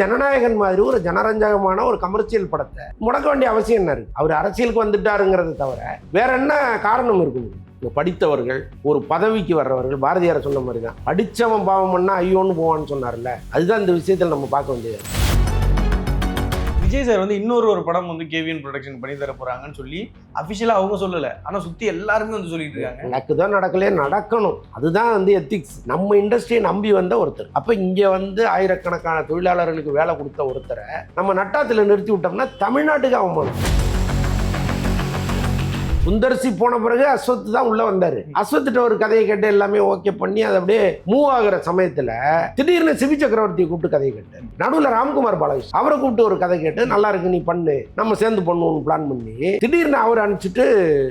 ஜனநாயகன் மாதிரி ஒரு ஜனரஞ்சகமான ஒரு கமர்ஷியல் படத்தை முடக்க வேண்டிய அவசியம் என்ன இருக்கு? அவர் அரசியலுக்கு வந்துட்டாருங்கிறத தவிர வேற என்ன காரணம் இருக்கும்? படித்தவர்கள், ஒரு பதவிக்கு வர்றவர்கள், பாரதியார் சொன்ன மாதிரி தான், படித்தவன் பாவம் பண்ணா ஐயோன்னு போவான்னு சொன்னார்ல, அதுதான் இந்த விஷயத்தில் நம்ம பார்க்க வேண்டியது. விஜய் சார் வந்து இன்னொரு படம் வந்து கேவிஎன் ப்ரொடக்ஷன் பண்ணி தர போறாங்கன்னு சொல்லி அபிஷியலா அவங்க சொல்லல, ஆனா சுத்தி எல்லாருமே வந்து சொல்லிட்டு இருக்காங்க. நடக்குதான் நடக்கலையே, நடக்கணும். அதுதான் வந்து எத்திக்ஸ். நம்ம இண்டஸ்ட்ரியை நம்பி வந்த ஒருத்தர், அப்ப இங்க வந்து ஆயிரக்கணக்கான தொழிலாளர்களுக்கு வேலை கொடுத்த ஒருத்தரை நம்ம நட்டாத்துல நிறுத்தி விட்டோம்னா தமிழ்நாட்டுக்கு அவமானம். சுந்தர்சி போன பிறகு அஸ்வத் தான் உள்ள வந்தாரு. அஸ்வத்திட்ட ஒரு கதையை கேட்டு எல்லாமே ஓகே பண்ணி அதை அப்படியே மூவ் ஆகுற சமயத்துல திடீர்னு சிபி சக்கரவர்த்தியை கூப்பிட்டு கதையை கேட்டாரு. நடுவில் ராம்குமார் பாலாஜி அவரை கூப்பிட்டு ஒரு கதை கேட்டு நல்லா இருக்கு நீ பண்ணு, நம்ம சேர்ந்து பண்ணுவோம்னு பிளான் பண்ணி திடீர்னு அவர் அனுப்பிச்சிட்டு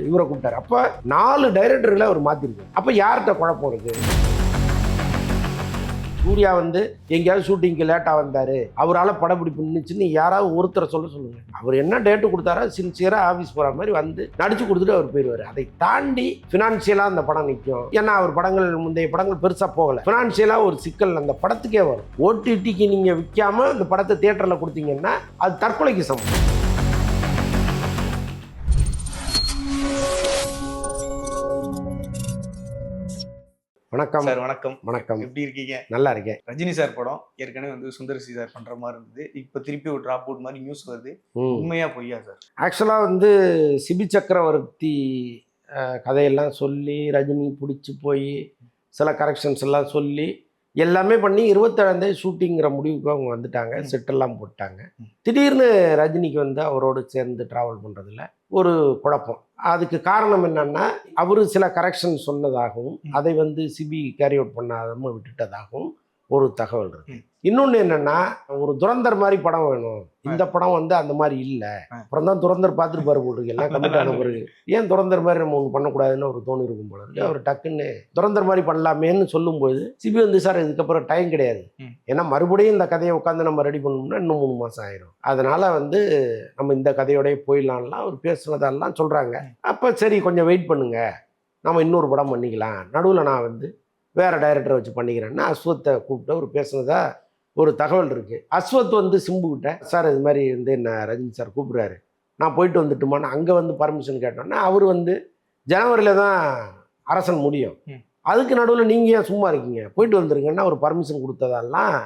இவரை கூப்பிட்டாரு. அப்ப 4 டைரக்டர்களை அவர் மாத்திருக்காரு. அப்ப யார்கிட்ட குழப்பம் இருக்கு? சூர்யா வந்து எங்கேயாவது ஷூட்டிங்க்கு லேட்டாக வந்தார், அவரால் படப்பிடிப்பு நின்றுச்சுன்னு யாராவது ஒருத்தரை சொல்லுங்கள். அவர் என்ன டேட்டு கொடுத்தாரோ சின்சியராக ஆஃபீஸ் போகிற மாதிரி வந்து நடிச்சு கொடுத்துட்டு அவர் போயிடுவார். அதை தாண்டி ஃபினான்ஷியலாக அந்த படம் நிற்கும். ஏன்னா அவர் படங்கள் முந்தைய படங்கள் பெருசாக போகலை, ஃபினான்ஷியலாக ஒரு சிக்கல் அந்த படத்துக்கே வரும். ஓடிடிக்கு நீங்கள் விற்காமல் அந்த படத்தை தியேட்டரில் கொடுத்தீங்கன்னா அது தற்கொலைக்கு சமம். வணக்கம் சார். வணக்கம். வணக்கம். எப்படி இருக்கீங்க? நல்லா இருக்கேன். ரஜினி சார் படம் ஏற்கனவே வந்து சுந்தர்சி சார் பண்ற மாதிரி இருந்தது, இப்ப திருப்பி ஒரு டிராப் அவுட் மாதிரி நியூஸ் வருது. உண்மையா பொய்யா சார்? ஆக்சுவலாக வந்து சிபி சக்கரவர்த்தி கதையெல்லாம் சொல்லி ரஜினி பிடிச்சி போய் சில கரெக்ஷன்ஸ் எல்லாம் சொல்லி எல்லாமே பண்ணி 27 ஷூட்டிங்கிற முடிவுக்கு அவங்க வந்துட்டாங்க. செட்டெல்லாம் போட்டாங்க. திடீர்னு ரஜினிக்கு வந்து அவரோடு சேர்ந்து ட்ராவல் பண்ணுறதுல ஒரு குழப்பம். அதுக்கு காரணம் என்னன்னா, அவரு சில கரெக்ஷன் சொன்னதாகவும் அதை வந்து சிபி கேரி அவுட் பண்ணாதம விட்டுட்டதாகவும் ஒரு தகவல் இருக்கு. இன்னொன்று என்னன்னா, ஒரு துரந்தர் மாதிரி படம் வேணும், இந்த படம் வந்து அந்த மாதிரி இல்லை. அப்புறம் தான் துரந்தர் பார்த்துட்டு பாரு போட்டுருக்கு எல்லாம் கமிட் ஆன பிறகு, ஏன் துரந்தர் மாதிரி நம்ம ஒன்று பண்ணக்கூடாதுன்னு ஒரு தோணு இருக்கும் போல இருக்கு. அவர் டக்குன்னு துரந்தர் மாதிரி பண்ணலாமேன்னு சொல்லும்போது சிபி வந்து சார் இதுக்கப்புறம் டைம் கிடையாது, ஏன்னா மறுபடியும் இந்த கதையை உட்காந்து நம்ம ரெடி பண்ணோம்னா இன்னும் 3 மாதம் ஆயிரும், அதனால வந்து நம்ம இந்த கதையோடய போயிடலாம்லாம் அவர் பேசுனதெல்லாம் சொல்கிறாங்க. அப்போ சரி கொஞ்சம் வெயிட் பண்ணுங்க, நம்ம இன்னொரு படம் பண்ணிக்கலாம், நடுவில் நான் வந்து வேறு டைரக்டரை வச்சு பண்ணிக்கிறேன்னா அஸ்வத்தை கூப்பிட்டு அவர் பேசுனதா ஒரு தகவல் இருக்குது. அஸ்வத் வந்து சிம்புக்கிட்ட சார் இது மாதிரி வந்து என்ன ரஜினி சார் கூப்பிட்றாரு, நான் போயிட்டு வந்துட்டுமான்னு அங்கே வந்து பர்மிஷன் கேட்டோன்னா அவர் வந்து ஜனவரியில் தான் அரசன் முடியும், அதுக்கு நடுவில் நீங்கள் ஏன் சும்மா இருக்கீங்க, போயிட்டு வந்துருங்கன்னா ஒரு பர்மிஷன் கொடுத்ததெல்லாம்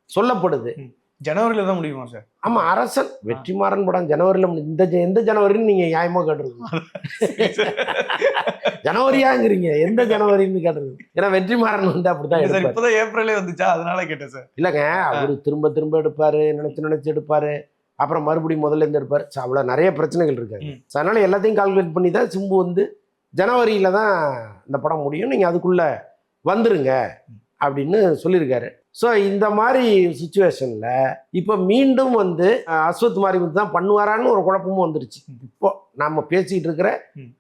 சொல்லப்படுது. ஜனவரியில் தான் முடியுமா சார்? ஆமாம், அரசன் வெற்றிமாறன் படம் ஜனவரியில் எந்த ஜனவரின்னு நீங்கள் நியாயமாக கேட்டுருக்கீங்க. ஜனவரியாங்கிறீங்க, எந்த ஜனவரின்னு கேட்டுருக்கு. ஏன்னா வெற்றிமாறன் வந்து அப்படிதான் எடுப்பாரு. இப்போதான் ஏப்ரலே வந்துச்சா, அதனால கேட்டேன் சார். இல்லைங்க, அவரு திரும்ப எடுப்பாரு, நினைச்சு எடுப்பாரு, அப்புறம் மறுபடியும் முதல்ல இருந்து எடுப்பாரு. அவ்வளோ நிறைய பிரச்சனைகள் இருக்காங்க. அதனால எல்லாத்தையும் கால்குலேட் பண்ணி தான் சிம்பு வந்து ஜனவரியில தான் இந்த படம் முடியும், நீங்கள் அதுக்குள்ள வந்துருங்க அப்படின்னு சொல்லியிருக்காரு. ஸோ இந்த மாதிரி சுச்சுவேஷனில் இப்போ மீண்டும் வந்து அஸ்வத் மாதிரி தான் பண்ணுவாரான்னு ஒரு குழப்பமும் வந்துருச்சு. இப்போ நம்ம பேசிகிட்டு இருக்கிற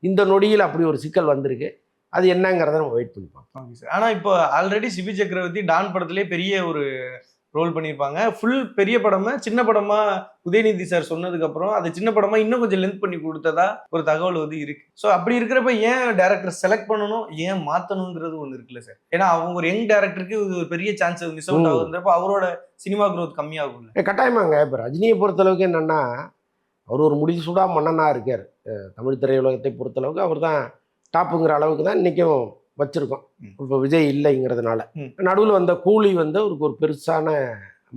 இந்த நொடியில் அப்படி ஒரு சிக்கல் வந்திருக்கு. அது என்னங்கிறத நம்ம வெயிட் பண்ணி பார்ப்போம். ஆனால் இப்போ ஆல்ரெடி சிபி சக்கரவர்த்தி டான் படத்துலேயே பெரிய ஒரு ரோல் பண்ணியிருப்பாங்க. ஃபுல் பெரிய படமா சின்ன படமா உதயநிதி சார் சொன்னதுக்கு அப்புறம் அது சின்ன படமா இன்னும் கொஞ்சம் லென்த் பண்ணி கொடுத்ததா ஒரு தகவல் வந்து இருக்கு. ஸோ அப்படி இருக்கிறப்ப ஏன் டேரக்டர் செலக்ட் பண்ணணும், ஏன் மாற்றணுங்கிறது ஒன்று இருக்குல்ல சார்? ஏன்னா அவங்க ஒரு யங் டேரக்டருக்கு ஒரு பெரிய சான்ஸ் மிஸ் அவுட் ஆகுறப்ப அவரோட சினிமா க்ரோத் கம்மியாகும். கட்டாயமாங்க. இப்போ ரஜினியை பொறுத்தளவுக்கு என்னன்னா, அவர் ஒரு முடிசூடா மன்னனா இருக்கார். தமிழ் திரையுலகத்தை பொறுத்தளவுக்கு அவர் தான் டாப்புங்கிற அளவுக்கு தான் இன்றைக்கும் வச்சுருக்கோம். இப்போ விஜய் இல்லைங்கிறதுனால நடுவில் வந்த கூலி வந்து அவருக்கு ஒரு பெருசான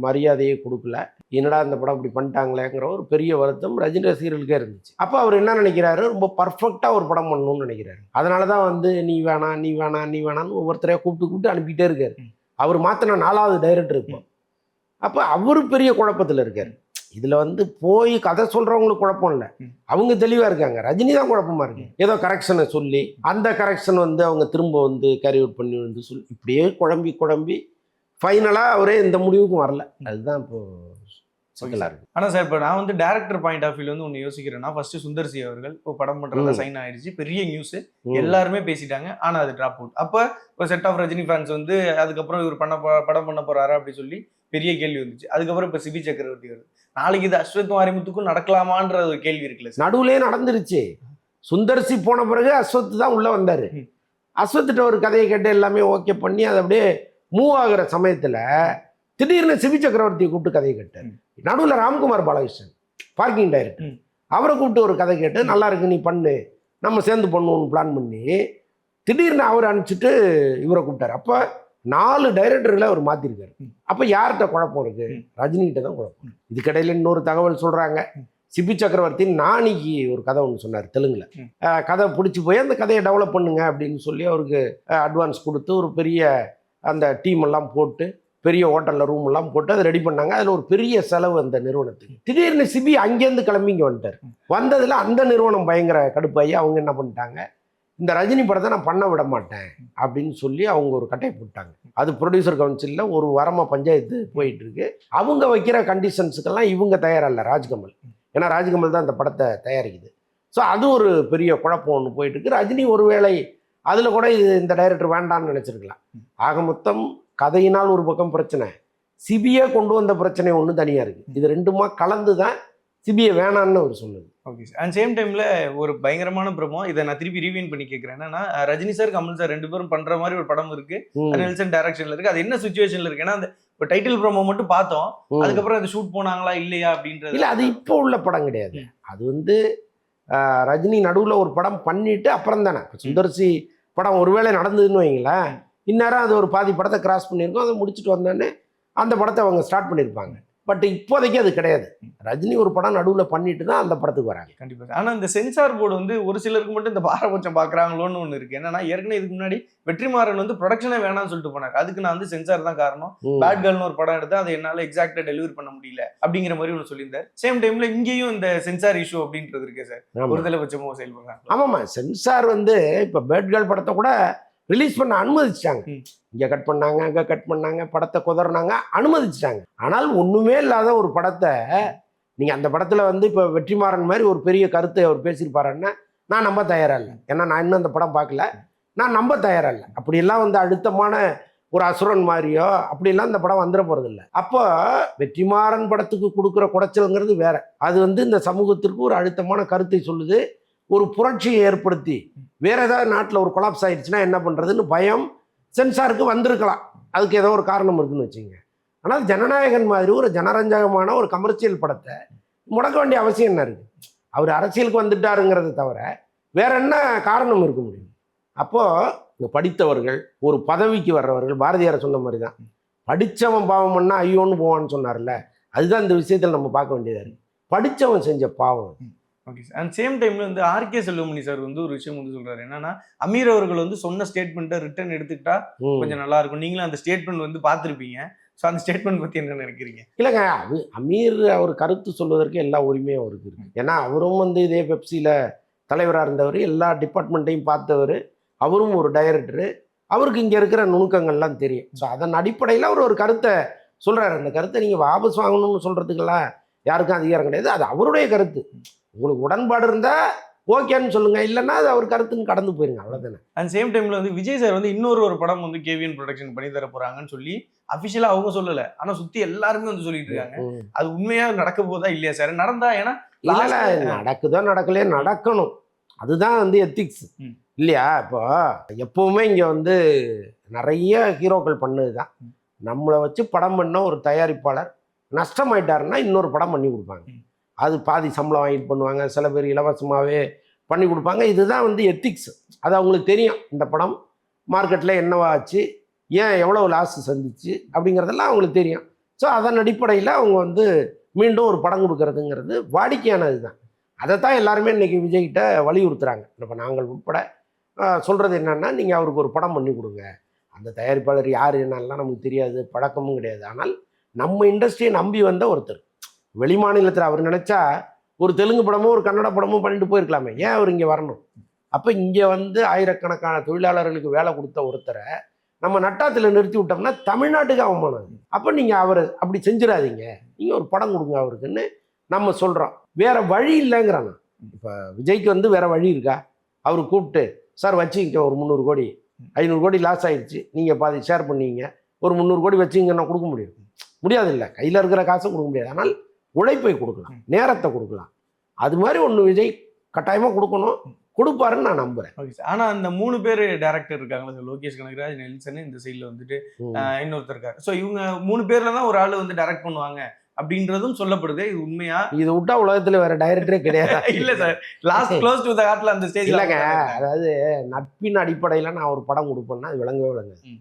மரியாதையை கொடுக்கல. என்னடா இந்த படம் இப்படி பண்ணிட்டாங்களேங்கிற ஒரு பெரிய வருத்தம் ரஜினி ரசிகர்களுக்கே இருந்துச்சு. அப்போ அவர் என்ன நினைக்கிறாரு, ரொம்ப பர்ஃபெக்டாக ஒரு படம் பண்ணணும்னு நினைக்கிறாரு. அதனால தான் வந்து நீ வேணான்னு ஒவ்வொருத்தரையாக கூப்பிட்டு அனுப்பிட்டே இருக்காரு. அவர் மாற்றின 4வது டைரக்டர் இப்போ. அப்போ அவரு பெரிய குழப்பத்தில் இருக்காரு. இதில் வந்து போய் கதை சொல்கிறவங்களுக்கு குழப்பம் இல்லை, அவங்க தெளிவாக இருக்காங்க. ரஜினி தான் குழப்பமாக இருக்கு. ஏதோ கரெக்ஷனை சொல்லி அந்த கரெக்ஷன் வந்து அவங்க திரும்ப வந்து கேரி அவுட் பண்ணி வந்து சொல்லி இப்படியே குழம்பி ஃபைனலாக அவரே இந்த முடிவுக்கும் வரல. அதுதான் இப்போ சிக்கலாக இருக்குது. ஆனால் சார் இப்போ நான் வந்து டேரக்டர் பாயிண்ட் ஆஃப் வியூல வந்து ஒன்று யோசிக்கிறேன்னா, ஃபர்ஸ்ட் சுந்தர்சி அவர்கள் இப்போ படம் பண்ணுறதா சைன் ஆயிடுச்சு, பெரிய நியூஸ், எல்லாருமே பேசிட்டாங்க. ஆனால் அது டிராப் அவுட். அப்போ ஒரு செட் ஆஃப் ரஜினி ஃபேன்ஸ் வந்து அதுக்கப்புறம் இவர் படம் பண்ண போறாரா அப்படி சொல்லி பெரிய கேள்வி வந்துச்சு. அதுக்கப்புறம் இப்போ சிபி சக்கரவர்த்தி வருது. நாளைக்கு இது அஸ்வத் மாரிமுத்துக்கும் நடக்கலாமான்ற ஒரு கேள்வி இருக்குல்ல? நடுவுலே நடந்துருச்சு. சுந்தர்சி போன பிறகு அஸ்வத் தான் உள்ள வந்தாரு. அஸ்வத்திட்ட ஒரு கதையை கேட்டு எல்லாமே ஓகே பண்ணி அதை அப்படியே மூவ் ஆகுற சமயத்தில் திடீர்னு சிபி சக்கரவர்த்தியை கூப்பிட்டு கதையை கேட்டார். நடுவில் ராம்குமார் பாலகிருஷ்ணன் பார்க்கிங் டைரக்டர், அவரை கூப்பிட்டு ஒரு கதை கேட்டு நல்லா இருக்கு நீ பண்ணு, நம்ம சேர்ந்து பண்ணுவோம்னு பிளான் பண்ணி திடீர்னு அவர் அனுப்பிச்சிட்டு இவரை கூப்பிட்டாரு. அப்போ 4 டைரக்டர்களை அவர் மாற்றிருக்காரு. அப்போ யார்கிட்ட குழப்பம் இருக்கு? ரஜினிகிட்ட தான் குழப்பம். இதுக்கடையில் இன்னொரு தகவல் சொல்கிறாங்க. சிபி சக்கரவர்த்தி நாளைக்கு ஒரு கதை ஒன்று சொன்னார் தெலுங்குல. கதை பிடிச்சி போய் அந்த கதையை டெவலப் பண்ணுங்க அப்படின்னு சொல்லி அவருக்கு அட்வான்ஸ் கொடுத்து ஒரு பெரிய அந்த டீம் எல்லாம் போட்டு பெரிய ஹோட்டலில் ரூம் எல்லாம் போட்டு அதை ரெடி பண்ணாங்க. அதில் ஒரு பெரிய செலவு அந்த நிறுவனத்துக்கு. திடீர்னு சிபி அங்கேருந்து கிளம்பி இங்கே வந்துட்டார். வந்ததில் அந்த நிறுவனம் பயங்கர கடுப்பாகி அவங்க என்ன பண்ணிட்டாங்க, இந்த ரஜினி படத்தை நான் பண்ண விட மாட்டேன் அப்படின்னு சொல்லி அவங்க ஒரு கட்டையை போட்டாங்க. அது ப்ரொடியூசர் கவுன்சிலில் ஒரு வாரமாக பஞ்சாயத்து போயிட்டு இருக்கு. அவங்க வைக்கிற கண்டிஷன்ஸுக்கெல்லாம் இவங்க தயாரில்லை, ராஜ்கமல். ஏன்னா ராஜ்கமல் தான் அந்த படத்தை தயாரிக்குது. ஸோ அது ஒரு பெரிய குழப்பம் ஒன்று போயிட்டு இருக்கு. ரஜினி ஒருவேளை அதில் கூட இது இந்த டைரக்டர் வேண்டான்னு நினச்சிருக்கலாம். ஆக மொத்தம் கதையினால் ஒரு பக்கம் பிரச்சனை, சிபியை கொண்டு வந்த பிரச்சனை ஒன்று தனியாக இருக்குது. இது ரெண்டுமா கலந்து தான் சிபிஐ வேணான்னு அவர் சொன்னது. Okay sir. அண்ட் சேம் டைம்ல ஒரு பயங்கரமான பிரமோ, இதை நான் திருப்பி ரீவைன் பண்ணி கேட்குறேன். என்னன்னா ரஜினி சார் கமல் சார் 2 பேரும் பண்ற மாதிரி ஒரு படம் இருக்கு, நெல்சன் டைரக்ஷன்ல இருக்கு. அது என்ன சுச்சுவேஷன்ல இருக்கு? ஏன்னா அந்த இப்போ டைட்டில் ப்ரோமோ மட்டும் பார்த்தோம், அதுக்கப்புறம் அது ஷூட் போனாங்களா இல்லையா அப்படின்றது இல்லை. அது இப்போ உள்ள படம் கிடையாது. அது வந்து ரஜினி நடுவில் ஒரு படம் பண்ணிட்டு அப்புறம் தானே. சுந்தர்சி படம் ஒருவேளை நடந்ததுன்னு வைங்களேன், இந்நேரம் அது ஒரு பாதி படத்தை கிராஸ் பண்ணியிருக்கோம். அதை முடிச்சுட்டு வந்தோடனே அந்த படத்தை அவங்க ஸ்டார்ட் பண்ணியிருப்பாங்க. பட் இப்போதைக்கு அது கிடையாது. ரஜினி ஒரு படம் நடுவில் பண்ணிட்டு தான் அந்த படத்துக்கு வராங்க. கண்டிப்பாக. ஆனால் இந்த சென்சார் போர்டு வந்து ஒரு சிலருக்கு மட்டும் இந்த பாரபட்சம் பார்க்குறாங்களோன்னு ஒன்று இருக்குது. என்னன்னா ஏற்கனவே இதுக்கு முன்னாடி வெற்றிமாறன் வந்து ப்ரொடக்ஷனே வேணாம்னு சொல்லிட்டு போனார். அதுக்கு நான் வந்து சென்சார் தான் காரணம், பேட் கேர்ள்னு ஒரு படம் எடுத்து அதை என்னால் எக்ஸாக்டாக டெலிவரி பண்ண முடியல அப்படிங்கிற மாதிரி ஒன்று சொல்லியிருந்தார். சேம் டைமில் இங்கேயும் இந்த சென்சார் இஷ்யூ அப்படின்றது இருக்கே சார், ஒருதலை பட்சமாக செயல்படுறாங்க. ஆமாம்மா, சென்சார் வந்து இப்போ பேட் கேர்ள் படத்தை கூட ரிலீஸ் பண்ண அனுமதிச்சிட்டாங்க. இங்கே கட் பண்ணாங்க, அங்கே கட் பண்ணாங்க, படத்தை குதறினாங்க, அனுமதிச்சிட்டாங்க. ஆனால் ஒன்றுமே இல்லாத ஒரு படத்தை நீங்கள் அந்த படத்தில் வந்து இப்போ வெற்றிமாறன் மாதிரி ஒரு பெரிய கருத்தை அவர் பேசியிருப்பாருன்னா நான் நம்ப தயாராக இல்லை. ஏன்னா நான் இன்னும் அந்த படம் பார்க்கல, நான் நம்ப தயாராக இல்லை. அப்படியெல்லாம் வந்து அழுத்தமான ஒரு அசுரன் மாதிரியோ அப்படிலாம் இந்த படம் வந்துட போகிறதில்ல. அப்போ வெற்றிமாறன் படத்துக்கு கொடுக்குற குடைச்சல்ங்கிறது வேற. அது வந்து இந்த சமூகத்திற்கு ஒரு அழுத்தமான கருத்தை சொல்லுது, ஒரு புரட்சியை ஏற்படுத்தி வேற ஏதாவது நாட்டில் ஒரு கொலாப்ஸ் ஆயிடுச்சுன்னா என்ன பண்ணுறதுன்னு பயம் சென்சாருக்கு வந்திருக்கலாம். அதுக்கு ஏதோ ஒரு காரணம் இருக்குன்னு வச்சுங்க. ஆனால் ஜனநாயகன் மாதிரி ஒரு ஜனரஞ்சகமான ஒரு கமர்ஷியல் படத்தை முடக்க வேண்டிய அவசியம் என்ன இருக்குது? அவர் அரசியலுக்கு வந்துட்டாருங்கிறத தவிர வேற என்ன காரணம் இருக்க முடியும்? அப்போது இங்கே படித்தவர்கள், ஒரு பதவிக்கு வர்றவர்கள், பாரதியார் சொன்ன மாதிரி தான், படித்தவன் பாவம் பண்ணால் ஐயோன்னு போவான்னு சொன்னார்ல, அதுதான் இந்த விஷயத்தில் நம்ம பார்க்க வேண்டியதாக இருக்குது. படித்தவன் செஞ்ச பாவம். Okay sir. அண்ட் சேம் டைம்ல வந்து ஆர்கே செல்வமணி சார் வந்து ஒரு விஷயம் வந்து சொல்றாரு. என்னன்னா அமீர் அவர்கள் வந்து சொன்ன ஸ்டேட்மெண்ட்டை ரிட்டர்ன் எடுத்துக்கிட்டா கொஞ்சம் நல்லா இருக்கும். நீங்களும் அந்த ஸ்டேட்மெண்ட் வந்து பார்த்துருப்பீங்க. ஸோ அந்த ஸ்டேட்மெண்ட் பற்றி என்ன நினைக்கிறீங்க? இல்லைங்க, அது அமீர் அவர் கருத்து சொல்வதற்கு எல்லா உரிமையும் அவருக்கு இருக்குது. ஏன்னா அவரும் வந்து இதே பெப்சியில் தலைவராக இருந்தவர், எல்லா டிபார்ட்மெண்ட்டையும் பார்த்தவர், அவரும் ஒரு டைரக்டரு, அவருக்கு இங்கே இருக்கிற நுணுக்கங்கள்லாம் தெரியும். ஸோ அதன் அடிப்படையில் அவர் ஒரு கருத்தை சொல்கிறாரு. அந்த கருத்தை நீங்கள் வாபஸ் வாங்கணும்னு சொல்கிறதுக்கெல்லாம் யாருக்கும் அதிகாரம் கிடையாது. அது அவருடைய கருத்து. உங்களுக்கு உடன்பாடு இருந்தால் ஓகேன்னு சொல்லுங்க, இல்லைன்னா அது அவர் கருத்துன்னு கடந்து போயிருங்க, அவ்வளோதானே. அண்ட் சேம் டைமில் வந்து விஜய் சார் வந்து இன்னொரு படம் வந்து கேவிஎன் ப்ரொடக்ஷன் பண்ணி தர போகிறாங்கன்னு சொல்லி அஃபிஷியலாக அவங்க சொல்லலை, ஆனால் சுற்றி எல்லாருமே வந்து சொல்லிட்டு இருக்காங்க. அது உண்மையாக நடக்க போதா இல்லையா சார்? நடந்தா ஏன்னா நடக்குதோ நடக்கலையே நடக்கணும், அதுதான் வந்து எத்திக்ஸ் இல்லையா? இப்போ எப்போவுமே இங்கே வந்து நிறைய ஹீரோக்கள் பண்ணது தான், நம்மளை வச்சு படம் பண்ண ஒரு தயாரிப்பாளர் நஷ்டமாயிட்டாருன்னா இன்னொரு படம் பண்ணி கொடுப்பாங்க. அது பாதி சம்பளம் வாங்கிட்டு பண்ணுவாங்க, சில பேர் இலவசமாகவே பண்ணி கொடுப்பாங்க. இதுதான் வந்து எத்திக்ஸ். அது அவங்களுக்கு தெரியும், இந்த படம் மார்க்கெட்டில் என்னவாச்சு, ஏன் எவ்வளோ லாஸ் சந்திச்சு அப்படிங்கிறதெல்லாம் அவங்களுக்கு தெரியும். ஸோ அதன் அடிப்படையில் அவங்க வந்து மீண்டும் ஒரு படம் கொடுக்கறதுங்கிறது வாடிக்கையானது தான். அதைத்தான் எல்லாருமே இன்றைக்கி விஜய்கிட்ட வலியுறுத்துகிறாங்க. இப்போ நாங்கள் உட்பட சொல்கிறது என்னென்னா, நீங்கள் அவருக்கு ஒரு படம் பண்ணி கொடுங்க. அந்த தயாரிப்பாளர் யார் என்னெல்லாம் நமக்கு தெரியாது, பழக்கமும் கிடையாது. ஆனால் நம்ம இண்டஸ்ட்ரியை நம்பி வந்த ஒருத்தர், வெளி மாநிலத்தில் அவர் நினச்சா ஒரு தெலுங்கு படமும் ஒரு கன்னட படமும் பண்ணிட்டு போயிருக்கலாமே, ஏன் அவர் இங்கே வரணும்? அப்போ இங்கே வந்து ஆயிரக்கணக்கான தொழிலாளர்களுக்கு வேலை கொடுத்த ஒருத்தரை நம்ம நட்டாத்தில் நிறுத்தி விட்டோம்னா தமிழ்நாட்டுக்கு அவமானம். அப்போ நீங்கள் அவர் அப்படி செஞ்சிடாதீங்க, நீங்கள் ஒரு படம் கொடுங்க அவருக்குன்னு நம்ம சொல்கிறோம். வேறு வழி இல்லைங்கிறாங்க. இப்போ விஜய்க்கு வந்து வேறு வழி இருக்கா? அவர் கூப்பிட்டு சார் வச்சுங்க ஒரு 300 கோடி, 500 கோடி லாஸ் ஆயிடுச்சு, நீங்கள் பாதி ஷேர் பண்ணீங்க, ஒரு 300 கோடி வச்சுங்கன்னா கொடுக்க முடியும்? முடியாது. இல்லை, கையில் இருக்கிற காசை கொடுக்க முடியாது. ஆனால் உழைப்பை கொடுக்கலாம், நேரத்தை கொடுக்கலாம். அது மாதிரி ஒன்று விஜய் கட்டாயமாக கொடுக்கணும், கொடுப்பாருன்னு நான் நம்புறேன். Okay sir. ஆனா அந்த 3 பேர் டைரக்டர் இருக்காங்களா சார், லோகேஷ் கனகராஜ், நெல்சன், இந்த சைடுல வந்துட்டு இன்னொருத்தர் இருக்காரு. ஸோ இவங்க 3 பேர்ல தான் ஒரு ஆள் வந்து டைரக்ட் பண்ணுவாங்க அப்படின்றதும் சொல்லப்படுது. இது உண்மையா? இது விட்டா உலகத்துல வேற டைரக்டரே கிடையாது. இல்ல sir, last close to the ஹார்ட்ல அந்த ஸ்டேஜ்ல இல்லைங்க, அதாவது நட்பின் அடிப்படையில நான் ஒரு படம் கொடுப்பேன்னா அது விளங்கவே விளங்காது.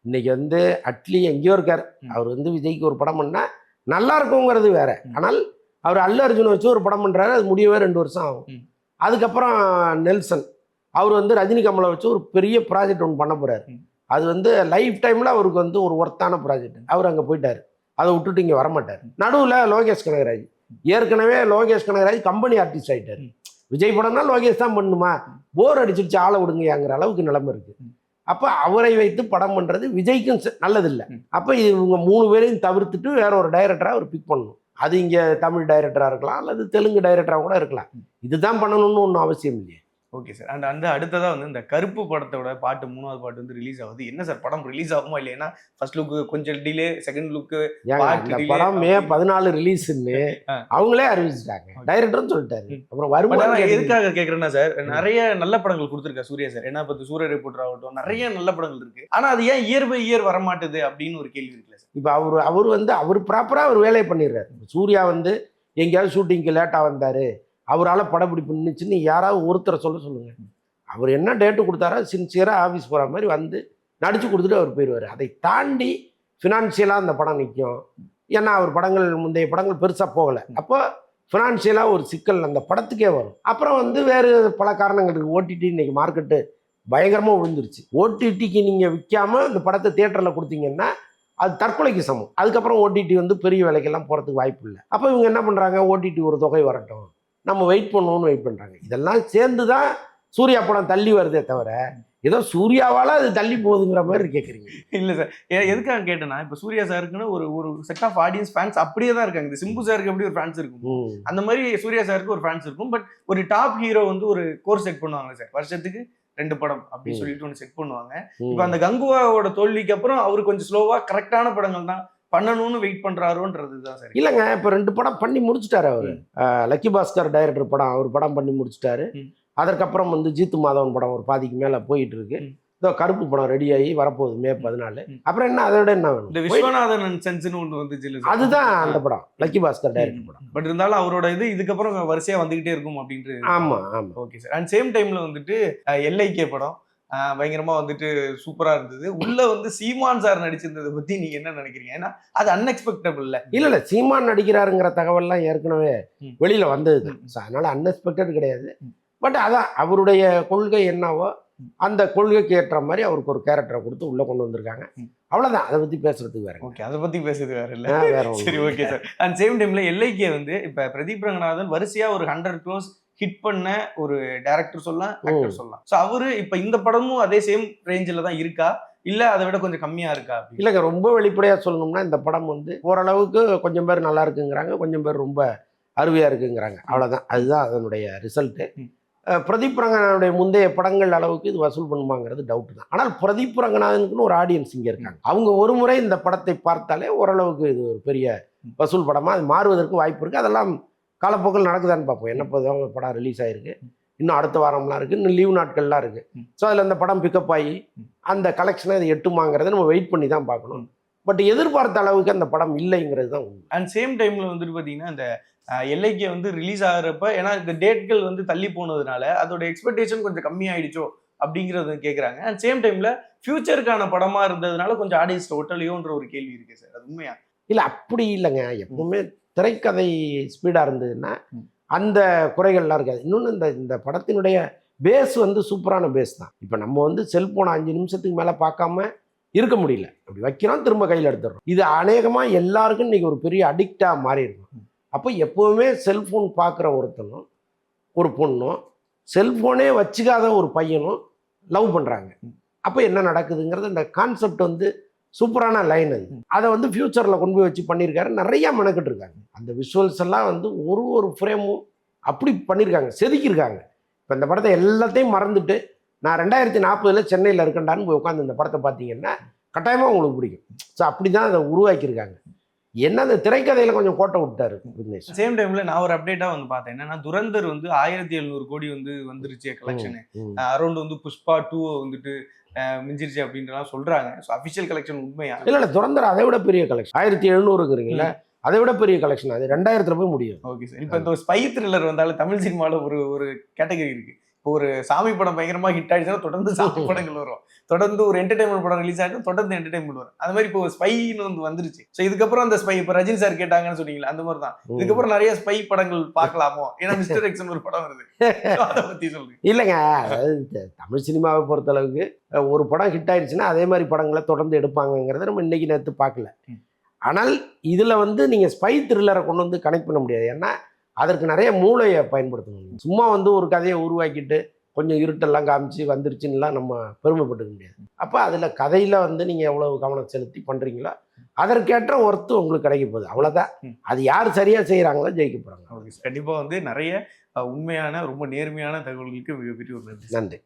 இன்னைக்கு வந்து அட்லி எங்கேயோ இருக்கார், அவர் வந்து விஜய்க்கு ஒரு படம் பண்ணா நல்லா இருக்குங்கிறது வேற. ஆனால் அவர் அல்லு அர்ஜுனை வச்சு ஒரு படம் பண்றாரு, அது முடியவே 2 வருஷம் ஆகும். அதுக்கப்புறம் நெல்சன் அவர் வந்து ரஜினி கமலை வச்சு ஒரு பெரிய ப்ராஜெக்ட் ஒன்று பண்ண போறாரு. அது வந்து லைஃப் டைம்ல அவருக்கு வந்து ஒரு ஒர்த்தான ப்ராஜெக்ட். அவர் அங்கே போயிட்டாரு, அதை விட்டுட்டு இங்கே வரமாட்டார். நடுவில் லோகேஷ் கனகராஜ், ஏற்கனவே லோகேஷ் கனகராஜ் கம்பெனி ஆர்டிஸ்ட் ஆகிட்டார். விஜய் படம்னா லோகேஷ் தான் பண்ணுமா, போர் அடிச்சிருச்சு ஆளை விடுங்கங்கிற அளவுக்கு நிலைமை இருக்கு. அப்போ அவரை வைத்து படம் பண்ணுறது விஜய்க்கும் நல்லதில்லை. அப்போ இவங்க 3 பேரையும் தவிர்த்துட்டு வேற ஒரு டைரக்டராக அவர் பிக் பண்ணணும். அது இங்கே தமிழ் டைரக்டராக இருக்கலாம், அல்லது தெலுங்கு டைரக்டராக கூட இருக்கலாம். இதுதான் பண்ணணும்னு ஒன்றும் அவசியம் இல்லையே. Okay sir. அண்ட் அந்த அடுத்ததாக வந்து இந்த கருப்பு படத்தோட பாட்டு 3வது பாட்டு வந்து ரிலீஸ் ஆகுது. என்ன சார் படம் ரிலீஸ் ஆகுமா இல்லையா? ஃபர்ஸ்ட் லுக்கு கொஞ்சம் டிலே, செகண்ட் லுக்கு படம் மே 14 ரிலீஸ்ன்னு அவங்களே அறிவிச்சிட்டாங்க, டைரக்டரும் சொல்லிட்டாரு. அப்புறம் வருமானம் எதுக்காக கேட்குறேன்னா சார், நிறைய நல்ல படங்கள் கொடுத்துருக்காரு சூர்யா சார். ஏன்னா இப்போ சூரிய ரிப்போர்ட்டர் ஆகட்டும், நிறைய நல்ல படங்கள் இருக்கு. ஆனால் அது ஏன் இயர் பை இயர் வரமாட்டுது அப்படின்னு ஒரு கேள்வி இருக்குல்ல சார். இப்போ அவர் வந்து அவர் ப்ராப்பராக அவர் வேலையை பண்ணிடுறாரு. சூர்யா வந்து எங்கேயாவது ஷூட்டிங்க்கு லேட்டாக வந்தார், அவரால் படப்பிடிப்பு நின்றுச்சுன்னு யாராவது ஒருத்தரை சொல்லுங்க. அவர் என்ன டேட்டு கொடுத்தாரோ சின்சியராக ஆஃபீஸ் போகிற மாதிரி வந்து நடித்து கொடுத்துட்டு அவர் போயிடுவார். அதை தாண்டி ஃபினான்ஷியலாக அந்த படம் நிற்கும். ஏன்னா அவர் முந்தைய படங்கள் பெருசாக போகலை. அப்போ ஃபினான்ஷியலாக ஒரு சிக்கல் அந்த படத்துக்கே வரும். அப்புறம் வந்து வேறு பல காரணங்களுக்கு ஓடிடி இன்னைக்கு மார்க்கெட்டு பயங்கரமாக விழுந்துருச்சு. ஓடிடிக்கு நீங்கள் விற்காமல் இந்த படத்தை தியேட்டரில் கொடுத்தீங்கன்னா அது தற்கொலைக்கு சமம். அதுக்கப்புறம் ஓடிடி வந்து பெரிய வேலைக்கெல்லாம் போகிறதுக்கு வாய்ப்பு இல்லை. அப்போ இவங்க என்ன பண்ணுறாங்க, ஓடிடி ஒரு தொகை வரட்டும், நம்ம வெயிட் பண்ணுவோம்னு வெயிட் பண்ணுறாங்க. இதெல்லாம் சேர்ந்து தான் சூர்யா படம் தள்ளி வருதே தவிர ஏதோ சூர்யாவால் அது தள்ளி போகுதுங்கிற மாதிரி கேட்குறீங்க. இல்லை சார், எதுக்காக கேட்டேன்னா இப்போ சூர்யா சாருக்குன்னு ஒரு செட் ஆஃப் ஆடியன்ஸ் ஃபேன்ஸ் அப்படியே தான் இருக்காங்க. இந்த சிம்பு சாருக்கு எப்படி ஒரு ஃபேன்ஸ் இருக்கும், அந்த மாதிரி சூர்யா சாருக்கு ஒரு ஃபேன்ஸ் இருக்கும். பட் ஒரு டாப் ஹீரோ வந்து ஒரு கோர்ஸ் செட் பண்ணுவாங்க சார், வருஷத்துக்கு 2 படம் அப்படின்னு சொல்லிட்டு ஒன்று செட் பண்ணுவாங்க. இப்போ அந்த கங்குவாவோட தோல்விக்கு அப்புறம் அவரு கொஞ்சம் ஸ்லோவாக கரெக்டான படங்கள் தான் பண்ணணும்னு வெயிட் பண்றாருன்றது தான் சார். இல்லைங்க, இப்போ 2 படம் பண்ணி முடிச்சுட்டாரு அவர். லக்கி பாஸ்கர் டைரக்டர் படம் அவர் படம் பண்ணி முடிச்சுட்டாரு. அதற்கப்புறம் வந்து ஜீத்து மாதவன் படம் ஒரு பாதிக்கு மேலே போயிட்டு இருக்கு. இதோ கருப்பு படம் ரெடி ஆகி வரப்போகுது மே 14. அப்புறம் என்ன, அதை விட என்ன வேணும்? இந்த விஸ்வநாதன் சென்ஸ்னு ஒன்று வந்துச்சு, அதுதான் அந்த படம், லக்கி பாஸ்கர் டைரக்டர் படம். பட் இருந்தாலும் அவரோட இதுக்கப்புறம் வரிசையா வந்துகிட்டே இருக்கும் அப்படின்ட்டு. ஆமா ஆமா. Okay sir. அண்ட் சேம் டைம்ல வந்துட்டு LIK படம் பயங்கரமா வந்துட்டு சூப்பரா இருந்தது. உள்ள வந்து சீமான் சார் நடிச்சிருந்ததை பத்தி நீங்க என்ன நினைக்கிறீங்க? ஏன்னா அது அன்எக்ஸ்பெக்டபிள் இல்ல சீமான் நடிக்கிறாருங்கிற தகவல்லாம் ஏற்கனவே வெளியில வந்தது, அதனால அன்எக்ஸ்பெக்டட் கிடையாது. பட் அதான் அவருடைய கொள்கை என்னவோ அந்த கொள்கைக்கு ஏற்ற மாதிரி அவருக்கு ஒரு கேரக்டரை கொடுத்து உள்ள கொண்டு வந்திருக்காங்க. அவ்வளவுதான், அதை பத்தி பேசுறதுக்கு வேற. ஓகே, அதை பத்தி பேசுறது வேற இல்ல. சரி, ஓகே சார். அண்ட் சேம் டைம்ல LIK வந்து இப்ப பிரதீப் ரங்கநாதன் வரிசையா ஒரு 100 crores ஹிட் பண்ண ஒரு டைரக்டர் சொல்லலாம், ஆக்டர் சொல்லலாம். ஸோ அவரு இப்ப இந்த படமும் அதே சேம் ரேஞ்சில் தான் இருக்கா, இல்ல அதை விட கொஞ்சம் கம்மியா இருக்கா? இல்லைங்க, ரொம்ப வெளிப்படையா சொல்லணும்னா இந்த படம் வந்து ஓரளவுக்கு கொஞ்சம் பேர் நல்லா இருக்குங்கிறாங்க, கொஞ்சம் பேர் ரொம்ப அருமையா இருக்குங்கிறாங்க. அவ்வளவுதான், அதுதான் அதனுடைய ரிசல்ட்டு. பிரதீப் ரங்கநாதனுடைய முந்தைய படங்கள் அளவுக்கு இது வசூல் பண்ணுமாங்கிறது டவுட் தான். ஆனால் பிரதீப் ரங்கநாதனுக்குன்னு ஒரு ஆடியன்ஸ் இங்கே இருக்காங்க. அவங்க ஒரு முறை இந்த படத்தை பார்த்தாலே ஓரளவுக்கு இது ஒரு பெரிய வசூல் படமாக அது மாறுவதற்கு வாய்ப்பு இருக்குது. அதெல்லாம் காலப்போக்கில் நடக்குதான்னு பார்ப்போம். என்ன படம் ரிலீஸ் ஆகிருக்கு, இன்னும் அடுத்த வாரம்லாம் இருக்குது, இன்னும் லீவ் நாட்கள்லாம் இருக்குது. ஸோ அதில் அந்த படம் பிக்கப் ஆகி அந்த கலெக்ஷனை அது எட்டுமாங்கிறத நம்ம வெயிட் பண்ணி தான் பார்க்கணும். பட் எதிர்பார்த்த அளவுக்கு அந்த படம் இல்லைங்கிறது தான் உண்மை. அண்ட் சேம் டைமில் வந்துட்டு பார்த்தீங்கன்னா இந்த LIK வந்து ரிலீஸ் ஆகிறப்ப, ஏன்னா இந்த டேட்கள் வந்து தள்ளி போனதுனால அதோட எக்ஸ்பெக்டேஷன் கொஞ்சம் கம்மியாயிடுச்சோ அப்படிங்கிறது கேட்குறாங்க. அண்ட் சேம் டைமில் ஃபியூச்சருக்கான படமாக இருந்ததுனால கொஞ்சம் ஆடியன்ஸ் ஒட்டலையோன்ற ஒரு கேள்வி இருக்குது சார், அது உண்மையா? இல்லை, அப்படி இல்லைங்க. எப்பவுமே திரைக்கதை ஸ்பீடாக இருந்ததுன்னா அந்த குறைகள்லாம் இருக்காது. இன்னொன்று இந்த படத்தினுடைய பேஸ் வந்து சூப்பரான பேஸ் தான். இப்போ நம்ம வந்து செல்ஃபோனை 5 நிமிஷத்துக்கு மேலே பார்க்காம இருக்க முடியல, அப்படி வைக்கிறோம் திரும்ப கையில் எடுத்துடுறோம். இது அநேகமாக எல்லாருக்கும் இன்றைக்கி ஒரு பெரிய அடிக்டாக மாறி இருக்கும். அப்போ எப்போவுமே செல்ஃபோன் பார்க்குற ஒருத்தனும் ஒரு பொண்ணும் செல்ஃபோனே வச்சுக்காத ஒரு பையனும் லவ் பண்ணுறாங்க. அப்போ என்ன நடக்குதுங்கிறது அந்த கான்செப்ட் வந்து சூப்பரான லைன். அதை வந்து ஃப்யூச்சரில் கொண்டு போய் வச்சு பண்ணியிருக்காரு. நிறையா மெனக்கிட்டு இருக்காங்க. அந்த விஷுவல்ஸ் எல்லாம் வந்து ஒரு ஃப்ரேமும் அப்படி பண்ணியிருக்காங்க, செதுக்கியிருக்காங்க. இப்போ இந்த படத்தை எல்லாத்தையும் மறந்துட்டு நான் 2040 சென்னையில் இருக்கேன்டான்னு போய் உட்காந்து இந்த படத்தை பார்த்தீங்கன்னா கட்டாயமாக உங்களுக்கு பிடிக்கும். ஸோ அப்படி தான் அதை உருவாக்கியிருக்காங்க. என்ன அந்த திரைக்கதையில் கொஞ்சம் கோட்டை விட்டாரு விக்னேஷ். சேம் டைம்ல நான் ஒரு அப்டேட்டா வந்து பார்த்தேன். என்னன்னா துரந்தர் வந்து 1700 கோடி வந்து வந்துருச்சு கலெக்ஷன். அரௌண்ட் வந்து புஷ்பா 2 வந்துட்டு மிஞ்சிருச்சு அப்படின்றலாம் சொல்றாங்க. ஸோ அஃபிஷியல் கலெக்ஷன் உண்மையா? இல்லை துரந்தர் அதை விட பெரிய கலெக்ஷன் 1700ங்கிறீங்களா, அதை விட பெரிய கலெக்ஷன் அது 2000 போய் முடியும். Okay sir. இப்போ இந்த ஸ்பை த்ரில்லர் வந்தாலும் தமிழ் சினிமாவில் ஒரு கேட்டகரி இருக்கு. இப்போ ஒரு சாமி படம் பயங்கரமா ஹிட் ஆயிடுச்சுன்னா தொடர்ந்து சாமி படங்கள் வரும், தொடர்ந்து ஒரு என்டர்டைன்மெண்ட் படம் ரிலீஸ் ஆகிட்டு தொடர்ந்து என்டர்டைன்மெண்ட் வரும். அது மாதிரி இப்போ ஸ்பைன்னு வந்து வந்துருச்சு. ஸோ இதுக்கப்புறம் அந்த ஸ்பை இப்போ ரஜினி சார் கேட்டாங்கன்னு சொன்னீங்களா, அந்த மாதிரி தான் இதுக்கப்புறம் நிறைய ஸ்பை படங்கள் பார்க்கலாமோ? ஏன்னா மிஸ்டர் எக்ஸ்னு ஒரு படம் வருது, அதை பத்தி சொல்லுங்க. இல்லைங்க, அதாவது தமிழ் சினிமாவை பொறுத்தளவுக்கு ஒரு படம் ஹிட் ஆயிடுச்சுன்னா அதே மாதிரி படங்களை தொடர்ந்து எடுப்பாங்கங்கிறத நம்ம இன்னைக்கு நேற்று பார்க்கல. ஆனால் இதில் வந்து நீங்கள் ஸ்பை த்ரில்லரை கொண்டு வந்து கனெக்ட் பண்ண முடியாது. ஏன்னா அதற்கு நிறைய மூளையை பயன்படுத்தணும். சும்மா வந்து ஒரு கதையை உருவாக்கிட்டு கொஞ்சம் இருட்டெல்லாம் காமிச்சு வந்துருச்சுன்னுலாம் நம்ம பெருமைப்பட்டுக்க முடியாது. அப்போ அதில் கதையில் வந்து நீங்கள் எவ்வளவு கவனம் செலுத்தி பண்ணுறீங்களோ அதற்கேற்ற ஒர்த்து உங்களுக்கு கிடைக்க போகுது, அவ்வளோதான். அது யார் சரியாக செய்கிறாங்களோ ஜெயிக்க போகிறாங்க. கண்டிப்பாக வந்து நிறைய உண்மையான ரொம்ப நேர்மையான தகவல்களுக்கு மிகப்பெரிய ஒரு நன்றி. நன்றி.